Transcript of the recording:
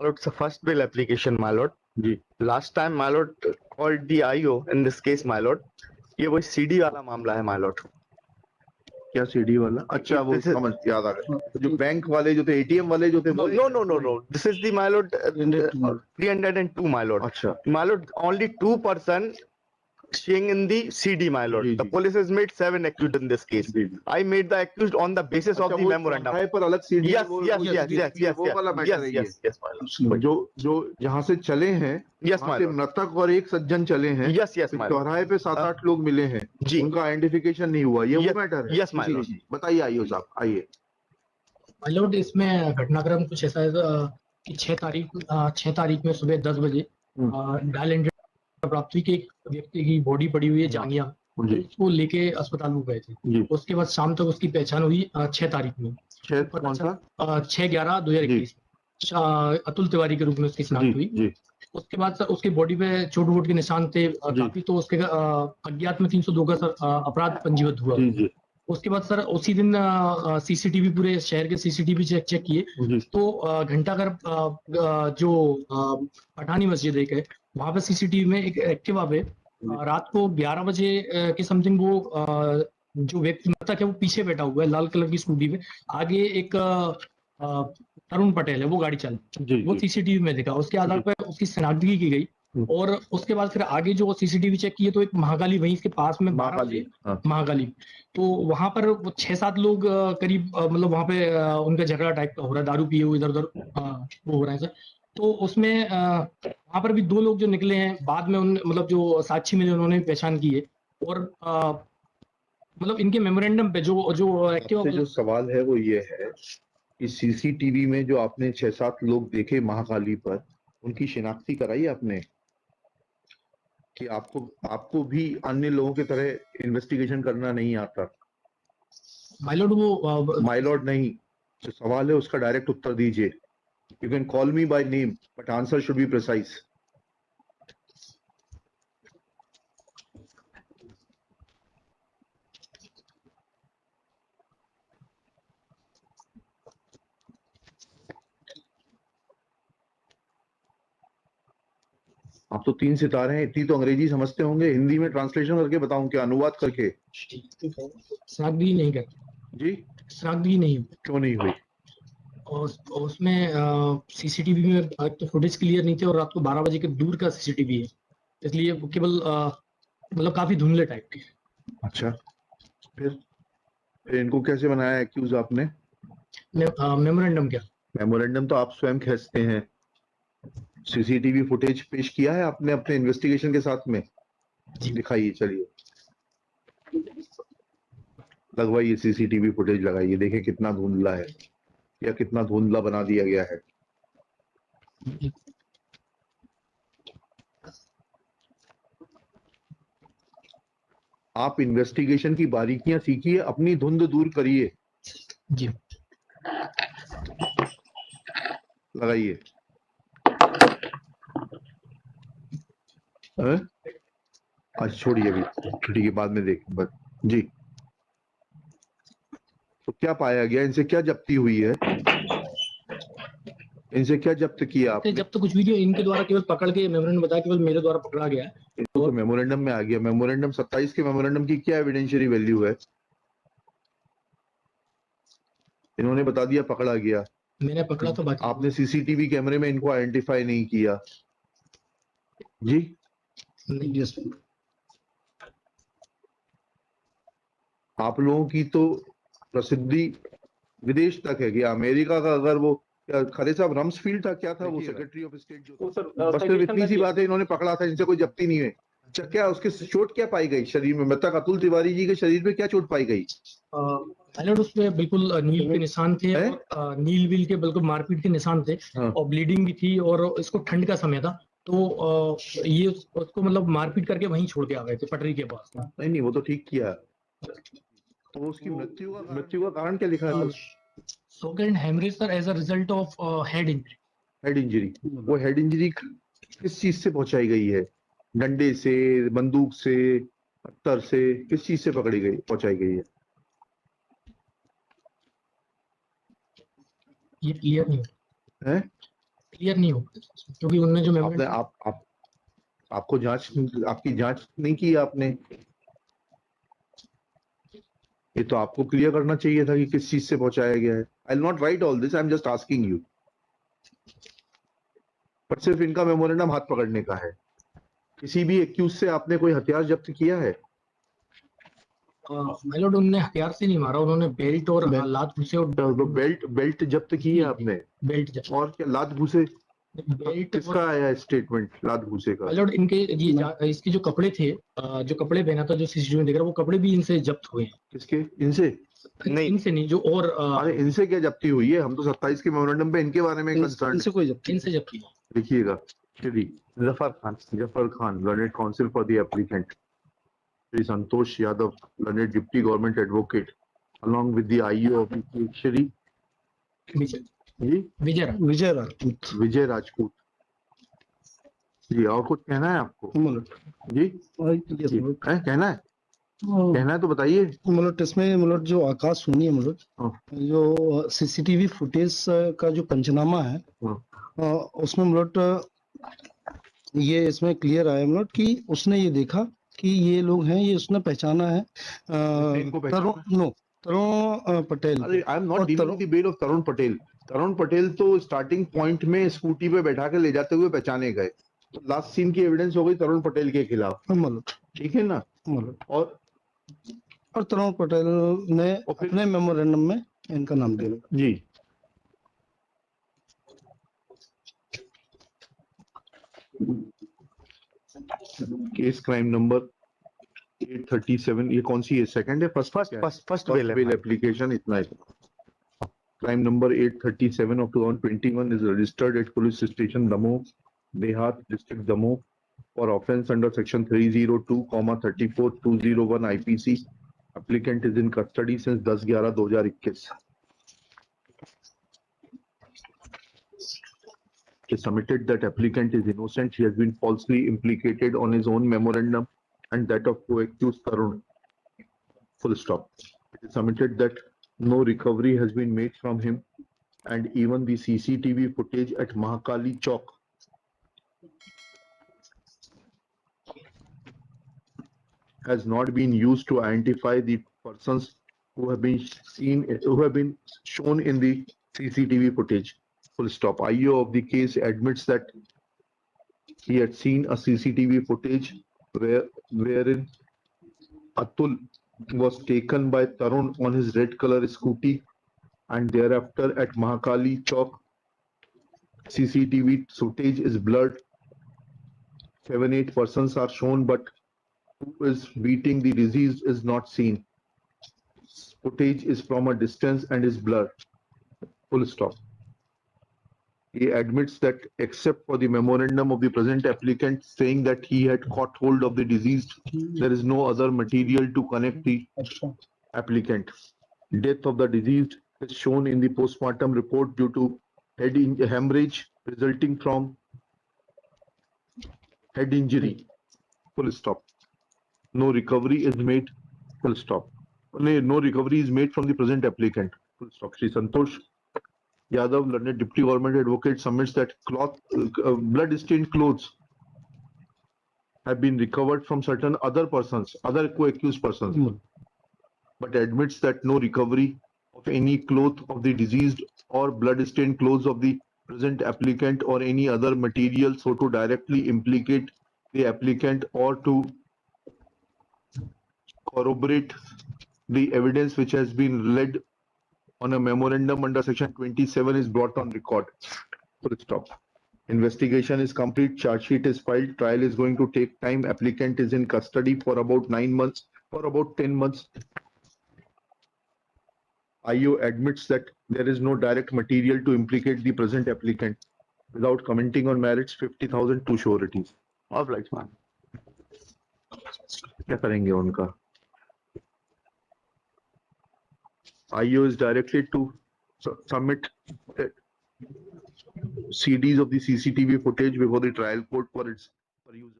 Lord, it's a first bill application, my lord. Ji Last time, my lord called the IO in this case, my lord. ये वही CD वाला मामला है, my lord. क्या CD वाला? अच्छा, वो This is- समझ याद आ गया, जो बैंक वाले जो थे, एटीएम वाले जो थे वो। No. This is the, my lord, 302, my lord. अच्छा, My lord, only 2% staying in the CD, my lord. Ji, The ji. police has made 7 accused in this case. Ji, ji. I made the accused on the basis of अच्छा, the वो memorandum. चौराहे पर अलग CD Yes, वो वाला matter है ये। yes, my lord. जो जहाँ से चले हैं, Yes, वहाँ my से lord. मृतक और एक सज्जन चले हैं। Yes, my lord. चौराहे पे 7-8 लोग मिले हैं, जी। उनका आइडेंटिफिकेशन नहीं हुआ, ये Yes, वो मैटर है। yes, my ji, lord. जी। बताइए आइयो साहब, आइए। माय लॉर्ड, इसमें घटनाक्रम कुछ ऐसा है कि 6 तारीख में सुबह 10 बजे डायल इंडिया प्राप्त हुई कि एक व्यक्ति की बॉडी पड़ी हुई है जांगिया, जी, उसको लेके अस्पताल में गए थे। जी। उसके बाद शाम तक उसकी पहचान हुई 6 तारीख में। 6 कौन सा? 6/11/2021 अतुल तिवारी के रूप में उसकी शिनाख्त हुई। जी। उसके बाद सर उसकी बॉडी पे चोट वोट के निशान थे काफी, तो उसके अज्ञात में 302 का सर अपराध पंजीबद्ध हुआ। जी। उसके बाद सर उसी दिन सीसीटीवी, पूरे शहर के सीसीटीवी चेक किए, तो घंटाघर जो पठानी मस्जिद एक है, वहां पे सीसीटीवी में एक एक्टिवा पे रात को 11 बजे के समथिंग वो जो व्यक्ति मृतक है वो पीछे बैठा हुआ है लाल कलर की स्कूटी पे, आगे एक तरुण पटेल है वो गाड़ी चालक, वो सीसीटीवी में दिखा। उसके आधार पर उसकी शिनाख्त की गई और उसके बाद फिर आगे जो सीसीटीवी चेक किए तो एक महाकाली वहीं इसके पास में महाकाली, तो वहां पर वो 6-7 लोग करीब मतलब वहां पे उनका झगड़ा टाइप का हो रहा है, दारू पिए हुए इधर उधर वो हो रहा है सर। तो उसमें वहां पर भी 2 लोग जो निकले हैं बाद में, उन मतलब जो साक्षी में उन्होंने पहचान की है, और मतलब इनके मेमोरेंडम पे जो एक्टिवा जो सवाल है वो ये है कि सीसीटीवी में जो आपने 6-7 लोग देखे महाकाली पर, उनकी शिनाख्ती कराई आपने कि आपको भी अन्य लोगों की तरह इन्वेस्टिगेशन करना नहीं आता? माय लॉर्ड, वो माय लॉर्ड नहीं, जो सवाल है उसका डायरेक्ट उत्तर दीजिए। You can call me by name but answer should be precise. आप तो 3 सितारे हैं, इतनी तो अंग्रेजी समझते होंगे, हिंदी में ट्रांसलेशन करके बताऊं क्या, अनुवाद करके? शनाख्ती नहीं कर जी, शनाख्ती नहीं हुई। क्यों नहीं हुई? और उसमें सीसीटीवी में एक तो फुटेज क्लियर नहीं थे और रात को 12 बजे के दूर का सीसीटीवी है, इसलिए वो केवल मतलब काफी धुंधले टाइप के। अच्छा, फिर इनको कैसे बनाया एक्यूज आपने? मेमोरेंडम क्या? मेमोरेंडम तो आप स्वयं खींचते हैं। सीसीटीवी फुटेज पेश किया है आपने अपने इन्वेस्टिगेशन के साथ में? दिखाइए, चलिए लगवाइए, सीसीटीवी फुटेज लगाइए, देखें कितना धुंधला है या कितना धुंधला बना दिया गया है। आप इन्वेस्टिगेशन की बारीकियां सीखिए, अपनी धुंध दूर करिए। जी, लगाइए। अच्छा छोड़िए, अभी ठीक है, बाद में देखें बस। जी, तो क्या पाया गया, इनसे क्या जब्ती हुई है, इनसे क्या जब्त किया आपने? जब तो कुछ वीडियो इनके द्वारा केवल पकड़ के मेमोरेंडम बताया, केवल मेरे द्वारा पकड़ा गया है। तो मेमोरेंडम में आ गया। मेमोरेंडम 27 के मेमोरेंडम की क्या एविडेंशियरी वैल्यू है? इन्होंने बता दिया पकड़ा गया, मैंने पकड़ा तो बाकी आपने सीसीटीवी कैमरे में इनको आइडेंटिफाई नहीं किया। जी, नहीं। आप लोगों की तो प्रसिद्धि विदेश तक है कि अमेरिका का, अगर वो खरे साहब रम्सफील्ड था, क्या था वो, सेक्रेटरी ऑफ स्टेट जो था, बस सिर्फ इतनी सी बात है, इन्होंने पकड़ा था, इनसे कोई जब्ती नहीं है। क्या उसके चोट क्या पाई गई शरीर में? मृतक अतुल तिवारी जी के शरीर में क्या चोट पाई गई? पायलट उसमें बिल्कुल नील के निशान थे, और नील वील के बिल्कुल मारपीट के निशान थे, और ब्लीडिंग भी थी, और इसको ठंड का समय था, तो ये उसको मतलब मारपीट करके वहीं छोड़ के आ गए थे पटरी के पास। नहीं, वो तो ठीक किया, तो उसकी मृत्यु का कारण क्या लिखा है? So called haemorrhage sir as a result of head injury. Head injury, वो हेड इंजरी किस चीज से पहुंचाई गई है? डंडे से, बंदूक से, पत्थर से, किस चीज से पहुंचाई गई है? ये क्लियर नहीं है? क्लियर नहीं हो पाया क्योंकि उनने जो आपने आपको आपकी जांच नहीं की आपने, ये तो आपको क्लियर करना चाहिए था कि किस चीज से पहुंचाया गया है। I will not right all this, I am just asking you. पर सिर्फ इनका मेमोरेंडम हाथ पकड़ने का है। किसी भी एक्यूज से आपने कोई हथियार जब्त किया है? माय लॉर्ड, उन्होंने हथियार से नहीं मारा, उन्होंने बेल्ट और लात घुसे और तो बेल्ट जब्त की है आपने? बेल्ट जब्त और क्या लात घुसे? बेल्ट किसका आया है स्टेटमेंट लात घुसे का? माय लॉर्ड, इनके इसके जो कपड़े थे, जो कपड़े पहना था, जो सीसीटीवी में देख रहा वो कपड़े भी इनसे जब्त हुए हैं। किसके? इनसे? नहीं। इनसे नहीं, जो और अरे इनसे क्या जब्ती हुई है? हम तो 27 के मेमोरेंडम पे इनके बारे में कंसर्न। इनसे कोई जब्त, इनसे जब्त की। लिखिएगा। Shri Zafar Khan learned counsel for the applicant, Shri Santosh Yadav learned deputy government advocate along with the IO of Shri Vijay Rajput ji. और कुछ कहना है आपको जी? कहना है? कहना है तो बताइए। मतलब इसमें मतलब जो आकाश सुनी है, मतलब जो सीसीटीवी फुटेज का जो पंचनामा है उसमें मतलब ये इसमें क्लियर आया मतलब कि उसने ये देखा कि ये लोग हैं, ये उसने पहचाना है तरुण पटेल। अरे I am not dealing with the bail of Tarun Patel. Tarun Patel तो स्टार्टिंग पॉइंट में स्कूटी पे बैठा के ले जाते हुए पहचाने गए, तो लास्ट सीन की एविडेंस हो गई तरुण पटेल के खिलाफ, ठीक है ना? और तरुण पटेल ने अपने मेमोरेंडम में इनका नाम दिया जी। केस क्राइम नंबर 837, ये कौन सी है? सेकंड है? फर्स्ट बेल एप्लीकेशन, इतना है। Crime number 837 of 2021 is registered at police station Damoh, Dehat, district Damoh for offence under section 302,34201 IPC. Applicant is in custody since 10/11/2021. It is submitted that applicant is innocent. He has been falsely implicated on his own memorandum and that of co-accused Tarun. Full stop. It is submitted that no recovery has been made from him, and even the CCTV footage at Mahakali Chowk has not been used to identify the persons who have been shown in the CCTV footage. Full stop. IO of the case admits that he had seen a CCTV footage wherein Atul was taken by Tarun on his red color scooty, and thereafter at Mahakali Chowk, CCTV footage is blurred. 7-8 persons are shown, but who is beating the deceased is not seen. Footage is from a distance and is blurred. Full stop. He admits that except for the memorandum of the present applicant saying that he had caught hold of the deceased, there is no other material to connect the applicant. Death of the deceased is shown in the postmortem report due to head hemorrhage resulting from head injury. Full stop. No recovery is made. Full stop. No recovery is made from the present applicant. Full stop. Shri Santosh Yadav, learned deputy government advocate, submits that blood-stained clothes have been recovered from certain other persons, other co-accused persons, but admits that no recovery of any cloth of the deceased or blood-stained clothes of the present applicant or any other material so to directly implicate the applicant or to corroborate the evidence which has been led on a memorandum under section 27 is brought on record. Full stop. Investigation is complete. Charge sheet is filed. Trial is going to take time. Applicant is in custody for about 9 months, for about 10 months. IO admits that there is no direct material to implicate the present applicant. Without commenting on merits, 50,000 to sureties. All right, man. क्या करेंगे उनका? IO is directed to submit CDs of the CCTV footage before the trial court for its use.